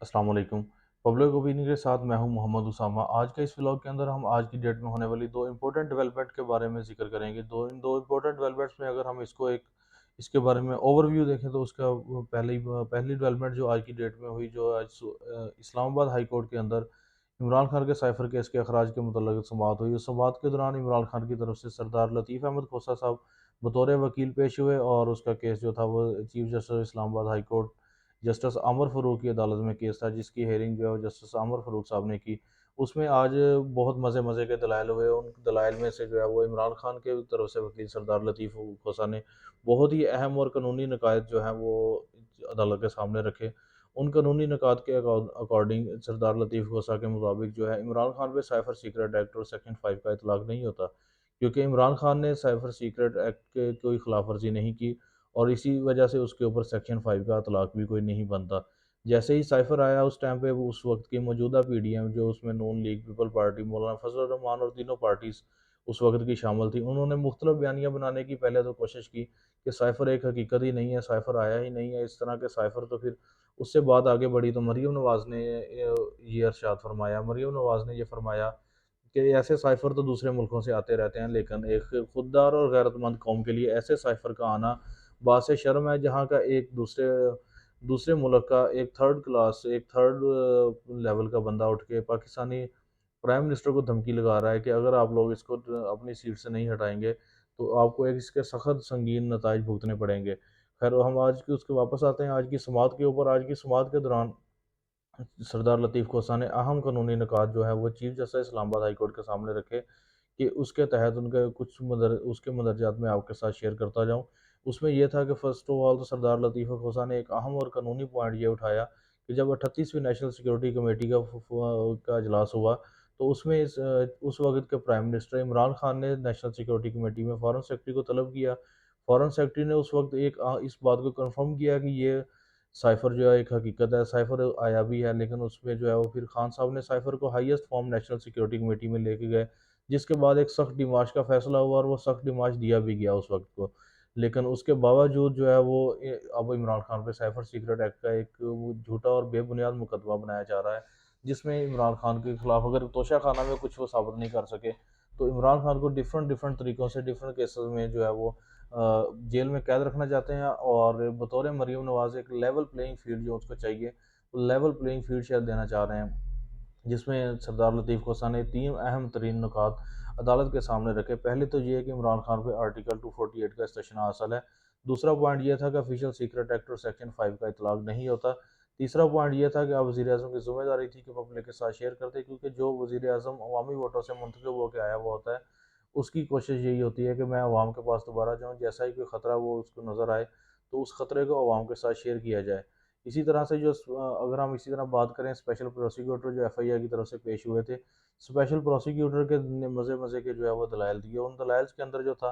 अस्सलाम वालेकुम। Public opinion के साथ मैं हूं मोहम्मद उसामा। आज के इस व्लॉग के अंदर हम आज की डेट में होने वाली दो इंपॉर्टेंट डेवलपमेंट के बारे में जिक्र करेंगे। इन दो इंपॉर्टेंट डेवलपमेंट्स में अगर हम इसके बारे में ओवरव्यू देखें तो उसका पहली डेवलपमेंट जो आज की डेट में हुई, जो इस्लामाबाद हाई कोर्ट के अंदर इमरान खान के साइफर केस के अखराज के मुतल्लिक़ समाअत हुई। उस समाअत के दौरान इमरान खान की तरफ से सरदार लतीफ़ अहमद खोसा साहब बतौर वकील पेश हुए और उसका केस जो था वो chief justice Islamabad high court justice आमर फ़रूक की अदालत में केस था, जिसकी हेयरिंग जो है जस्टिस आमर फ़रूक साहब ने की। उसमें आज बहुत मज़े मज़े के दलाइल हुए। उन दलाइल में से जो है वो इमरान खान के तरफ से वकील सरदार लतीफ़ खोसा ने बहुत ही अहम और कानूनी नकायत जो हैं वो अदालत के सामने रखे। उन कानूनी नकात के अकॉर्डिंग सरदार लतीफ़ खोसा के मुताबिक जो है इमरान खान पे साइफर सीक्रेट एक्ट और सेक्शन 5 का इतलाक़ नहीं होता, क्योंकि इमरान खान ने साइफर सीक्रेट एक्ट के कोई खिलाफ वर्जी नहीं की और इसी वजह से उसके ऊपर सेक्शन 5 का इतलाक़ भी कोई नहीं बनता। जैसे ही साइफर आया उस टाइम पे वो उस वक्त की मौजूदा पीडीएम, जो उसमें नून लीग, पीपल पार्टी, मौलाना फजल रहमान और तीनों पार्टीज़ उस वक्त की शामिल थी, उन्होंने मुख्तलिफ बयानियाँ बनाने की पहले तो कोशिश की कि साइफर एक हकीकत ही नहीं है, साइफर आया ही नहीं है, इस तरह के साइफर। तो फिर उससे बात आगे बढ़ी तो मरीम नवाज़ ने ये इरशाद फरमाया, मरीम नवाज़ ने ये फरमाया कि ऐसे साइफर तो दूसरे मुल्कों से आते रहते हैं, लेकिन एक खुददार और गैरतमंद कौम के लिए ऐसे साइफर का आना बासे शर्म है, जहाँ का एक दूसरे दूसरे मुल्क का एक थर्ड लेवल का बंदा उठ के पाकिस्तानी प्राइम मिनिस्टर को धमकी लगा रहा है कि अगर आप लोग इसको अपनी सीट से नहीं हटाएंगे तो आपको एक इसके सख्त संगीन नताइज भुगतने पड़ेंगे। खैर, हम आज की उसके वापस आते हैं आज की समात के ऊपर। आज की समात के दौरान सरदार लतीफ़ कोसा ने अहम कानूनी निकात जो है वो chief justice Islamabad high court के सामने रखे कि उसके तहत उनके उसके मदरजात में आपके साथ शेयर करता जाऊँ। उसमें यह था कि फ़र्स्ट ऑफ ऑल तो सरदार लतीफ़ खोसा ने एक अहम और कानूनी पॉइंट ये उठाया कि जब 38वीं नेशनल सिक्योरिटी कमेटी का इजलास हुआ, तो उसमें उस वक़्त के प्राइम मिनिस्टर इमरान खान ने नेशनल सिक्योरिटी कमेटी में फ़ॉरेन सेक्रेटरी को तलब किया। फ़ॉरेन सेक्रेटरी ने उस वक़्त इस बात को कन्फर्म किया कि ये साइफ़र जो है एक हकीकत है, साइफ़र आया भी है, लेकिन उसमें जो है वो फिर खान साहब ने साइफ़र को highest form national security committee में लेके गए, जिसके बाद एक सख्त डिमार्च का फैसला हुआ और वो सख्त डिमार्च दिया भी गया उस वक़्त को। लेकिन उसके बावजूद जो है वो अब इमरान खान पे साइफ़र सीक्रेट एक्ट का एक वो झूठा और बेबुनियाद मुकदमा बनाया जा रहा है, जिसमें इमरान खान के खिलाफ अगर तोशाखाना में कुछ वो साबित नहीं कर सके, तो इमरान खान को डिफरेंट डिफरेंट तरीकों से डिफरेंट केसेस में जो है वो जेल में कैद रखना चाहते हैं और बतौर मरीम नवाज़ एक लेवल प्लेइंग फील्ड जो उसको चाहिए, वो लेवल प्लेइंग फील्ड शायद देना चाह रहे हैं, जिसमें सरदार लतीफ़ कोसा ने 3 अहम तरीन नुकात अदालत के सामने रखे। पहले तो ये है कि इमरान खान पे आर्टिकल 248 का इस्तिशना हासिल है। दूसरा पॉइंट ये था कि ऑफिशियल सीक्रेट एक्ट और सेक्शन 5 का इतलाक़ नहीं होता। तीसरा पॉइंट ये था कि अब वज़ीर-ए-आज़म की ज़िम्मेदारी थी कि पब्लिक के साथ शेयर करते, क्योंकि जो वज़ीर-ए-आज़म अवामी वोटों से मुंतखब होके आया हुआ होता है, उसकी कोशिश यही होती है कि मैं अवाम के पास दोबारा जाऊँ, जैसा ही कोई ख़तरा वो उसको नज़र आए, तो उस ख़तरे को अवाम के साथ शेयर किया जाए। इसी तरह से अगर हम इसी तरह बात करें स्पेशल प्रोसिक्यूटर जो एफआईआर की तरफ से पेश हुए थे, स्पेशल प्रोसिक्यूटर के ने मज़े-मज़े के जो है वो दलाइल दिए। उन दलाइल के अंदर जो था,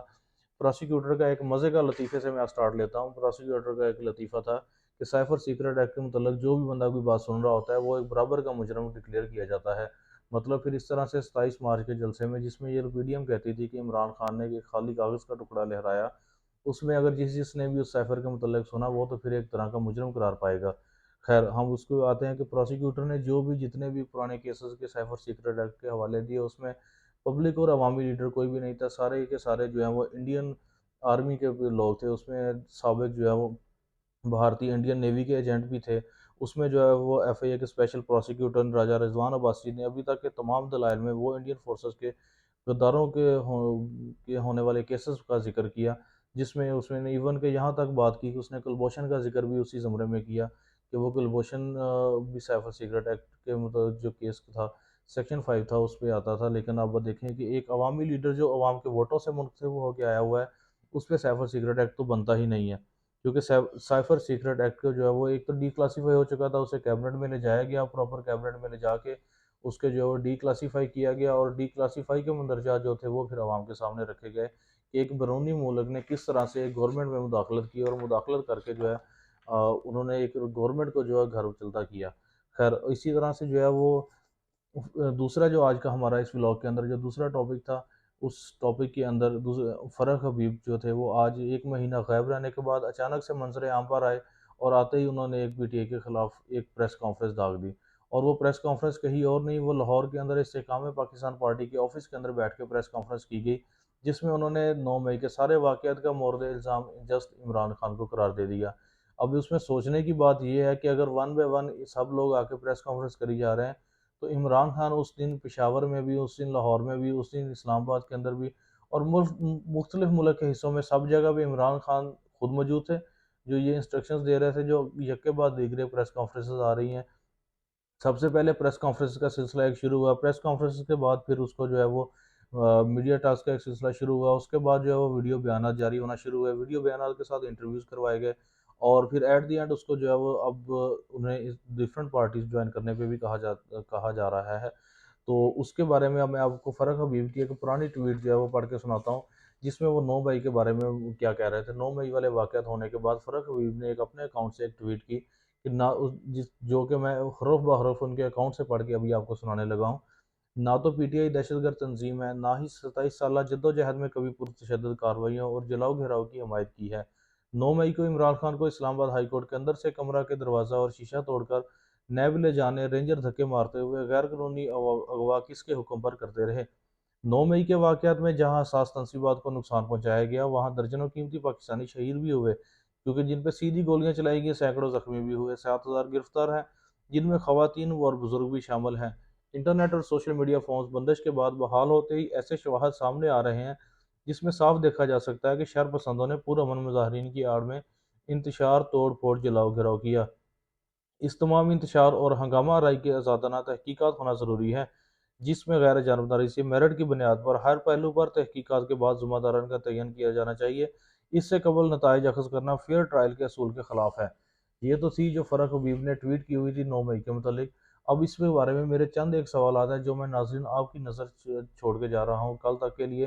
प्रोसिक्यूटर का एक मज़े का लतीफ़े से मैं स्टार्ट लेता हूँ। प्रोसिक्यूटर का एक लतीफ़ा था कि साइफ़र सीक्रेट एक्ट के मुतल्लिक़ जो भी बंदा कोई बात सुन रहा होता है, वो एक बराबर का मुजरम डिक्लेयर किया जाता है। मतलब फिर इस तरह से 27 मार्च के जलसे में, जिसमें ये पीडीएम कहती थी कि इमरान खान ने एक खाली कागज़ का टुकड़ा लहराया, उसमें अगर जिसने भी उस साइफ़र के मुतल्लिक़ सुना, वो तो फिर एक तरह का मुजरम करार पाएगा। खैर, हम उसको आते हैं कि प्रोसिक्यूटर ने जो भी जितने भी पुराने केसेस के साइफर सीक्रेट एक्ट के हवाले दिए, उसमें पब्लिक और अवामी लीडर कोई भी नहीं था। सारे के सारे जो हैं वो इंडियन आर्मी के लोग थे। उसमें साबिक जो है वो भारतीय इंडियन नेवी के एजेंट भी थे। उसमें जो है वो एफआईए के स्पेशल प्रोसिक्यूटर राजा रिजवान अब्बासी ने अभी तक के तमाम दलाइल में वो इंडियन फोर्सेस के गद्दारों के होने वाले केसेस का जिक्र किया, जिसमें उसने इवन के यहाँ तक बात की कि उसने कुलभूषण का जिक्र भी उसी ज़ुमरे में किया कि वो कुलभूषण भी साइफर सीक्रेट एक्ट के मतलब जो केस था, सेक्शन 5 था, उस पे आता था। लेकिन अब देखें कि एक अवामी लीडर जो अवाम के वोटों से मुंतखब होकर आया हुआ है, उस पे साइफर सीक्रेट एक्ट तो बनता ही नहीं है, क्योंकि साइफर सीक्रेट एक्ट को जो है वो एक तो डिक्लासीफाई हो चुका था, उसे कैबिनेट में ले जाया गया, प्रॉपर कैबिनेट में ले जाके उसके जो है वो डिक्लासीफाई किया गया और डिक्लासीफाई के मंदरजा जो थे वो फिर आवाम के सामने रखे गए कि एक बैरूनी मुल्क ने किस तरह से गवर्नमेंट में मुदाखलत की और मुदाखलत करके जो है उन्होंने एक गवर्नमेंट को जो है घर चलता किया। खैर, इसी तरह से जो है वो दूसरा जो आज का हमारा इस व्लॉग के अंदर जो दूसरा टॉपिक था, उस टॉपिक के अंदर फ़रह हबीब जो थे वो आज 1 महीना गायब रहने के बाद अचानक से मंजर आम पर आए और आते ही उन्होंने एक पीटीआई के खिलाफ एक प्रेस कॉन्फ्रेंस दाग दी। और वो प्रेस कॉन्फ्रेंस कहीं और नहीं, वो लाहौर के अंदर इस्तेकाम पाकिस्तान पार्टी के ऑफिस के अंदर बैठ के प्रेस कॉन्फ्रेंस की गई, जिसमें उन्होंने 9 मई के सारे वाक़यात का मोर्द इल्ज़ाम जस्ट इमरान खान को करार दे दिया। अब उसमें सोचने की बात ये है कि अगर वन बाय वन सब लोग आके प्रेस कॉन्फ्रेंस करी जा रहे हैं, तो इमरान खान उस दिन पेशावर में भी, उस दिन लाहौर में भी, उस दिन इस्लामाबाद के अंदर भी, और मुख्तलिफ मुल्क के हिस्सों में सब जगह भी इमरान खान खुद मौजूद थे, जो ये इंस्ट्रक्शंस दे रहे थे, जो यक्के बाद दीगरे प्रेस कॉन्फ्रेंसेस आ रही हैं। सबसे पहले प्रेस कॉन्फ्रेंस का सिलसिला एक शुरू हुआ, प्रेस कॉन्फ्रेंस के बाद फिर उसको जो है वो मीडिया टास्क का एक सिलसिला शुरू हुआ, उसके बाद जो है वो वीडियो बयान जारी होना शुरू हुए, वीडियो बयान के साथ इंटरव्यूज़ करवाए गए, और फिर एट दी एंड उसको जो है वो अब उन्हें इस डिफरेंट पार्टीज ज्वाइन करने पे भी कहा जा रहा है। तो उसके बारे में अब मैं आपको फ़र्क हबीब की एक पुरानी ट्वीट जो है वो पढ़ के सुनाता हूँ, जिसमें वो 9 मई के बारे में वो क्या कह रहे थे। 9 मई वाले वाक़यात होने के बाद फ़र्क हबीब ने एक अपने अकाउंट से एक ट्वीट की कि ना उस जिस जो कि मैं हरफ ब हरफ उनके अकाउंट से पढ़ के अभी आपको सुनाने लगा हूँ। ना तो पीटीआई दहशतगर्द तंजीम है, ना ही 27 साला जद्दोजहद में कभी पुरतशद्दुद कार्रवाइयों और जलाओ-घराव की हमायत की है। 9 मई को इमरान खान को इस्लामाबाद हाई कोर्ट के अंदर से कमरा के दरवाज़ा और शीशा तोड़कर नैब ले जाने, रेंजर धक्के मारते हुए गैर कानूनी अगवा किसके हुक्म पर करते रहे। 9 मई के वाक़यात में जहां सात तंसीबात को नुकसान पहुंचाया गया, वहां दर्जनों कीमती पाकिस्तानी शहीद भी हुए, क्योंकि जिन पर सीधी गोलियां चलाई गई, सैकड़ों जख्मी भी हुए, 7,000 गिरफ्तार हैं, जिनमें खवातीन और बुजुर्ग भी शामिल हैं। इंटरनेट और सोशल मीडिया फोन्स बंदिश के बाद बहाल होते ही ऐसे शवाहद सामने आ रहे हैं, जिसमें साफ देखा जा सकता है कि शर पसंदों ने पुरअमन मुजाहरीन की आड़ में इंतशार, तोड़ फोड़, जलाओ घिराव किया। इस तमाम इंतशार और हंगामा आराई की आज़ादाना तहकीकात होना ज़रूरी है, जिसमें गैर जानबदारी से मेरिट की बुनियाद पर हर पहलू पर तहकीकात के बाद ज़िम्मेदारान का तयन किया जाना चाहिए। इससे कबल नताइज अखज़ करना फेयर ट्रायल के असूल के ख़िलाफ़ है। ये तो थी जो फ़रक हबीब ने ट्वीट की हुई थी 9 मई के मतलब। अब इसके बारे में मेरे चंद एक सवाल हैं, जो मैं नाज़रीन आपकी नज़र छोड़ के जा रहा हूँ कल तक के लिए,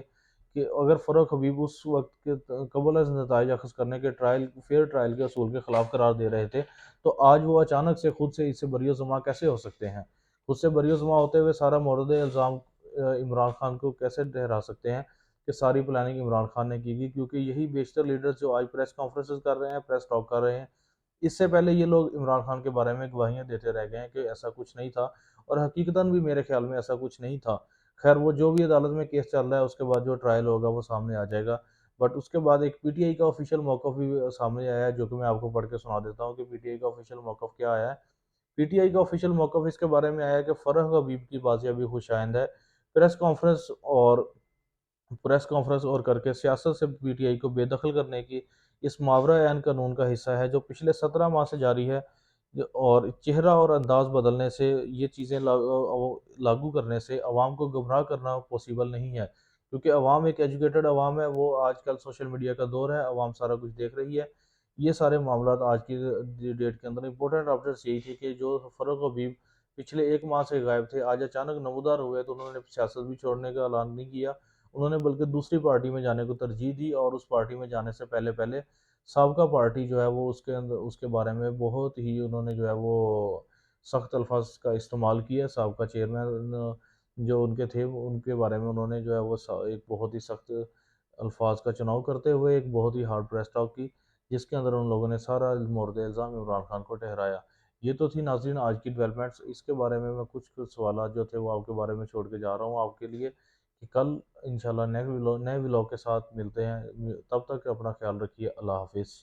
कि अगर फ़रक हबीब उस वक्त के कबल अज़ नताइज अखज़ करने के ट्रायल फेयर ट्रायल के असूल के ख़िलाफ़ करार दे रहे थे, तो आज वो अचानक से खुद से इससे बरी-ओ-ज़मा कैसे हो सकते हैं? खुद से बरी-ओ-ज़मा होते हुए सारा मोर्द इल्ज़ाम इमरान खान को कैसे ठहरा सकते हैं कि सारी प्लानिंग इमरान खान ने की थी? क्योंकि यही बेशतर लीडर्स जो आज प्रेस कॉन्फ्रेंसेस कर रहे हैं, प्रेस टॉक कर रहे हैं, इससे पहले ये लोग इमरान खान के बारे में गवाहियाँ देते रह गए हैं कि ऐसा कुछ नहीं था, और हकीकतन भी मेरे ख्याल में ऐसा कुछ नहीं था। खैर, वो जो भी अदालत में केस चल रहा है, उसके बाद जो ट्रायल होगा वो सामने आ जाएगा। बट उसके बाद एक पीटीआई का ऑफिशियल मौक़िफ़ भी सामने आया है, जो कि मैं आपको पढ़ के सुना देता हूँ कि पीटीआई का ऑफिशियल मौक़िफ़ क्या आया है। पीटीआई का ऑफिशियल मौक़िफ़ इसके बारे में आया है कि फ़रह हबीब की बाजियाबी खुशाइंद है। प्रेस कॉन्फ्रेंस और प्रेस कॉन्फ्रेंस और करके सियासत से पीटीआई को बेदखल करने की इस मावरा ऐन कानून का हिस्सा है, जो पिछले 17 माह से जारी है। और चेहरा और अंदाज बदलने से, ये चीज़ें लागू करने से अवाम को गुमराह करना पॉसिबल नहीं है, क्योंकि अवाम एक एजुकेटेड अवाम है, वो आजकल सोशल मीडिया का दौर है, अवाम सारा कुछ देख रही है। ये सारे मामला आज की डेट के अंदर इंपॉर्टेंट अपडेट्स यही थी कि जो फ़रूक हबीब पिछले 1 माह से गायब थे, आज अचानक नमूदार हुए, तो उन्होंने सियासत भी छोड़ने का ऐलान नहीं किया। उन्होंने बल्कि दूसरी पार्टी में जाने को तरजीह दी, और उस पार्टी में जाने से पहले-पहले साबका पार्टी जो है वो उसके अंदर उसके बारे में बहुत ही उन्होंने जो है वो सख्त अल्फाज का इस्तेमाल किया। साबका चेयरमैन जो उनके थे, उनके बारे में उन्होंने जो है वो एक बहुत ही सख्त अल्फाज का चुनाव करते हुए एक बहुत ही हार्ड प्रेस टॉक की, जिसके अंदर उन लोगों ने सारा मोर्द इल्ज़ाम इमरान खान को ठहराया। ये तो थी नाज़रीन आज की डेवलपमेंट्स। इसके बारे में मैं कुछ सवाल जो थे वो आपके बारे में छोड़ के जा रहा हूँ आपके लिए, कि कल इंशाल्लाह नए व्लॉग के साथ मिलते हैं। तब तक अपना ख्याल रखिए। अल्लाह हाफिज़।